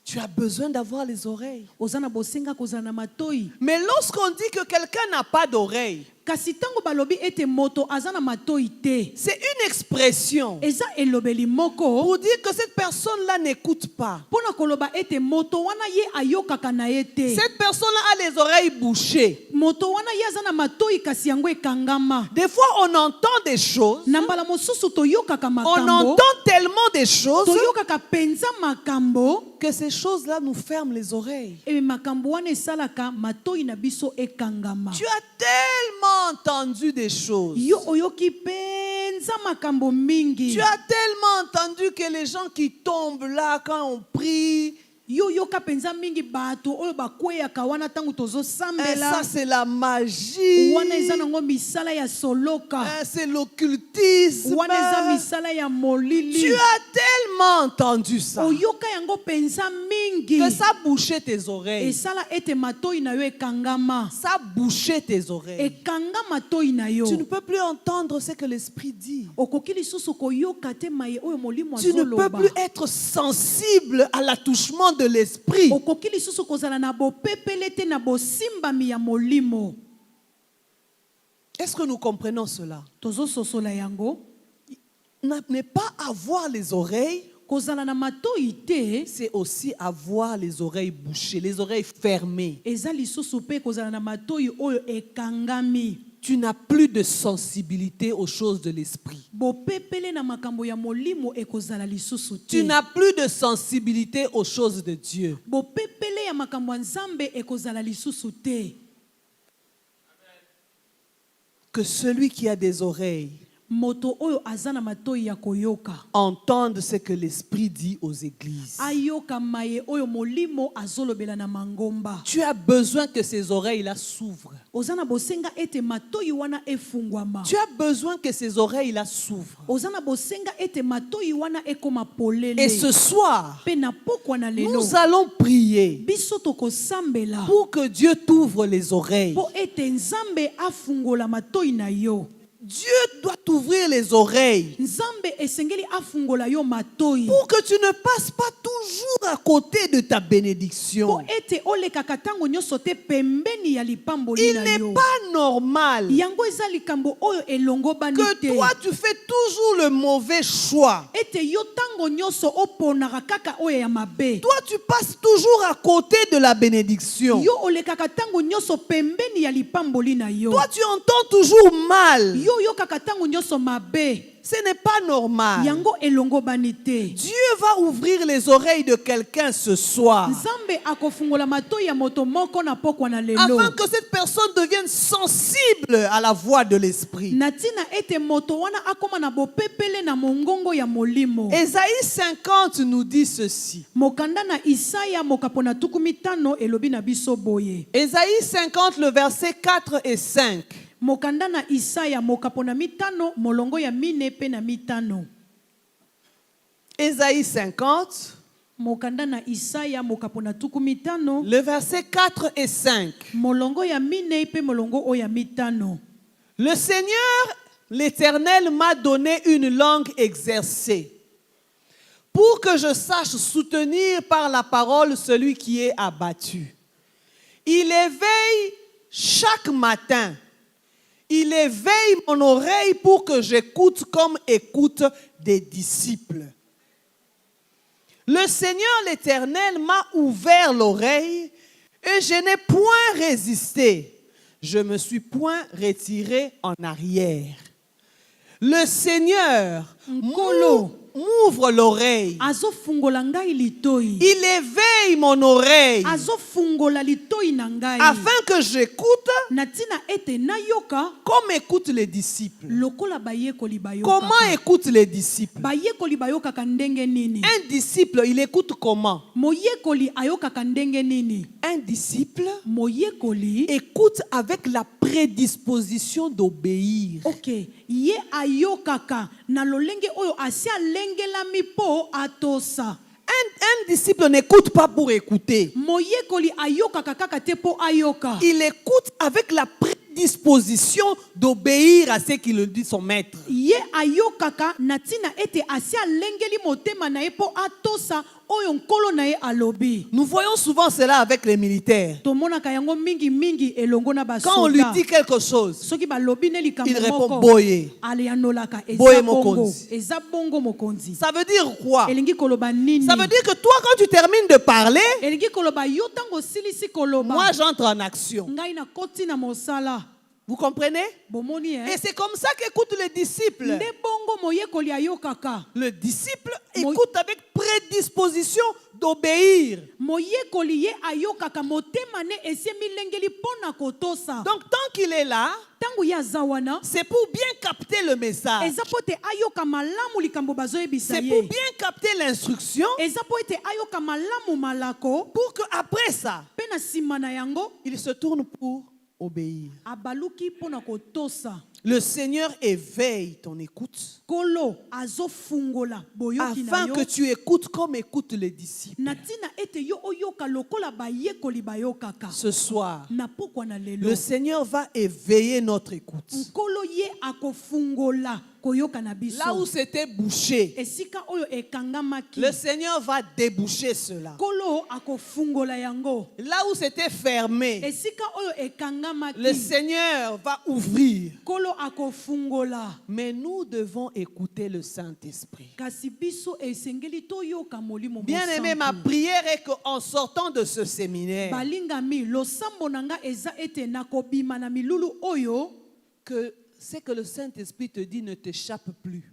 Tu as besoin d'avoir les oreilles. Mais lorsqu'on dit que quelqu'un n'a pas d'oreille, c'est une expression pour dire que cette personne-là n'écoute pas. Cette personne-là a les oreilles bouchées. Des fois, on entend des choses. On entend tellement des choses que ces choses-là nous ferment les oreilles. Tu as tellement entendu des choses. Tu as tellement entendu que les gens qui tombent là quand on prie, ça c'est la magie, c'est l'occultisme. Tu as tellement entendu ça que ça bouchait tes oreilles. Ça bouchait tes oreilles. Tu ne peux plus entendre ce que l'Esprit dit. Tu ne peux plus être sensible à l'attouchement de l'Esprit. Est-ce que nous comprenons cela? Ne pas avoir les oreilles, c'est aussi avoir les oreilles bouchées, les oreilles fermées. Tu n'as plus de sensibilité aux choses de l'esprit. Tu n'as plus de sensibilité aux choses de Dieu. Que celui qui a des oreilles entende ce que l'Esprit dit aux églises. Tu as besoin que ces oreilles-là s'ouvrent. Tu as besoin que ces oreilles-là s'ouvrent. Et ce soir, nous allons prier pour que Dieu t'ouvre les oreilles. Dieu doit t'ouvrir les oreilles pour que tu ne passes pas toujours à côté de ta bénédiction. Il n'est pas normal que toi tu fais toujours le mauvais choix. Toi tu passes toujours à côté de la bénédiction. Toi tu entends toujours mal. Ce n'est pas normal. Dieu va ouvrir les oreilles de quelqu'un ce soir afin que cette personne devienne sensible à la voix de l'Esprit. Ésaïe 50 nous dit ceci. Ésaïe 50, le verset 4 et 5. Ésaïe 50, le verset 4 et 5. Le Seigneur, l'Éternel, m'a donné une langue exercée pour que je sache soutenir par la parole celui qui est abattu. Il éveille chaque matin. Il éveille mon oreille pour que j'écoute comme écoutent des disciples. Le Seigneur l'Éternel m'a ouvert l'oreille et je n'ai point résisté. Je ne me suis point retiré en arrière. Le Seigneur m'ouvre l'oreille. Il éveille mon oreille afin que j'écoute comme écoutent les disciples. Comment écoutent les disciples? Un disciple, il écoute comment? Un disciple écoute avec la prédisposition d'obéir. Un disciple n'écoute pas pour écouter. Il écoute avec la prédisposition d'obéir à ce qu'il lui dit son maître. oyo nkolo na ye alobi. Nous voyons souvent cela avec les militaires. Tomonaka yango mingi mingi elongo na basoda. Quand on lui dit quelque chose, soki balobi ne likambo il répond moko boye. alianolaka Boye eza bongo mokonzi. eza bongo mokonzi. Ça veut dire quoi? Elingi koloba nini? Ça veut dire que toi, quand tu termines de parler, Elingi koloba yo tango silisi koloba. moi j'entre en action. Ngai na koti na mosala. Vous comprenez? Bomoni Et c'est comme ça qu'écoutent les disciples. nde bongo moyekoli ayokaka. Le disciple écoute avec prédisposition d'obéir. Moyekoli ye ayokaka motema ne esi milengeli pona kotosa. Donc tant qu'il est là, Tango ya zawana c'est pour bien capter le message. eza po ete ayoka malamu likambo bazoyebisa C'est pour ye. bien capter l'instruction Eza po ete ayoka malamu malako pour qu'après ça, pe na nsima na yango il se tourne pour obéir. abaluki pona kotosa. Le Seigneur éveille ton écoute Kolo azofungola boyoki na afin yo que tu écoutes comme écoutent les disciples. na tina ete yo oyoka lokola bayekoli bayokaka. Ce soir, Na pokwa na lelo le Seigneur va éveiller notre écoute. nkolo ye akofungola koyoka na biso. Là où c'était bouché, Esika oyo ekangamaki le Seigneur va déboucher cela. kolo akofungola yango. Là où c'était fermé, Esika oyo ekangamaki le Seigneur va ouvrir. kolo akofungola. Mais nous devons écouter le Saint-Esprit. Kasi biso esengeli toyoka molimo Bien-aimé, ma prière est qu'en sortant de ce séminaire, balingami losambo nanga eza ete nakobima na milulu oyo que ce que le Saint-Esprit te dit ne t'échappe plus.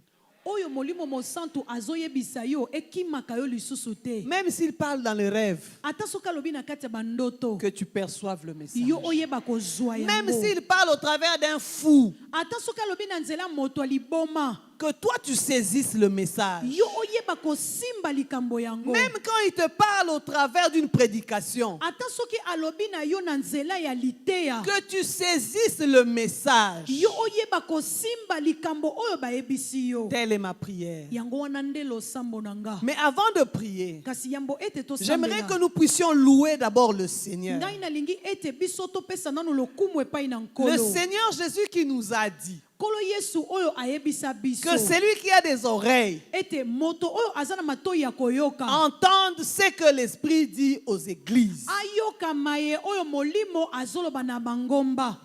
oyo molimo mosantu azoyebisa yo ekimaka yo lisusu te. Même s'il parle dans les rêves, Ata soki alobi na kati ya bandoto que tu perçoives le message. yo oyeba kozwa Même yango. s'il parle au travers d'un fou, Ata soki alobi na nzela moto aliboma que toi tu saisisses le message. yo oyeba kosimba likambo yango. Même quand il te parle au travers d'une prédication, Ata soki alobi na yo na nzela ya liteya que tu saisisses le message. yo oyeba kosimba likambo oyo bayebisi yo. Telle est ma prière. Yango wana nde losambo nanga. Mais avant de prier, Kasi yambo ete j'aimerais tosambela. que nous puissions louer d'abord le Seigneur. Ngai nalingi ete biso topesa nanu lokumu epai na Le nkolo. Seigneur Jésus qui nous a dit Kolo Yesu oyo ayebisa biso. que celui qui a des oreilles Ete moto oyo aza na matoi ya koyoka. entende ce que l'Esprit dit aux églises. Ayoka maye oyo molimo azoloba na bangomba.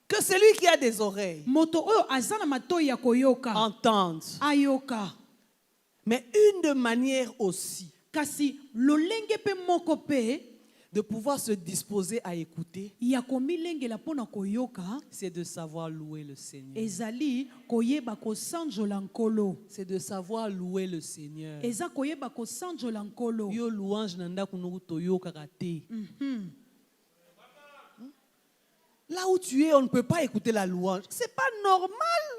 Que celui qui a des oreilles Moto oyo aza na matoi ya koyoka. entende. Ayoka. Mais une de manière aussi Kasi lolenge pe moko pe de pouvoir se disposer à écouter, ya komilengela pona koyoka c'est de savoir louer le Seigneur. ezali koyeba kosanjola nkolo. C'est de savoir louer le Seigneur. Eza koyeba kosanjola nkolo. Yo louange nanda kunuku toyoka kate. Là où tu es, on ne peut pas écouter la louange. C'est pas normal.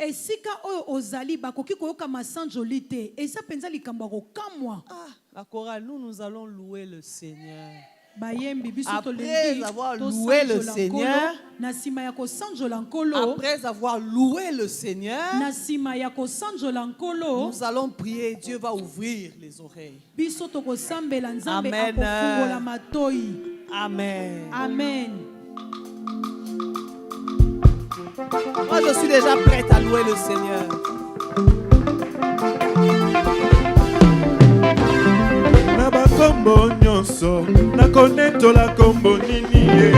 Esika oyo ozali bakoki koyoka masanjoli te. Eza penza likambo ya kokamwa. Ah, la chorale, nous allons louer le Seigneur. Bayembi biso Après tolengi avoir loué le tosanjola Seigneur, nkolo. Na sima ya kosanjola nkolo. Après avoir loué le Seigneur, Na sima ya kosanjola nkolo. nous allons prier. Dieu va ouvrir les oreilles. Biso tokosambela nzambe Amen. akofungola matoi. Amen. Amen. Moi, je suis déjà prête à louer le Seigneur. Na bakombo nyonso nakone tola kombo nini ye